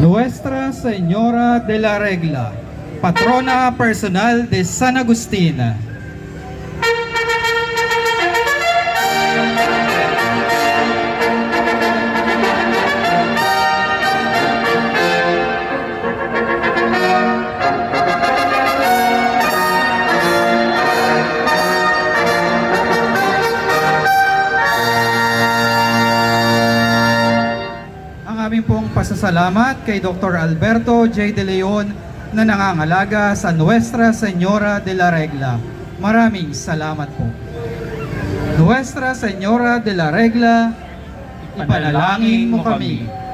Nuestra Señora de la Regla, patrona personal de San Agustín. Aming pong pasasalamat kay Dr. Alberto J. De Leon na nangangalaga sa Nuestra Señora de la Regla. Maraming salamat po. Nuestra Señora de la Regla, ipanalangin mo kami.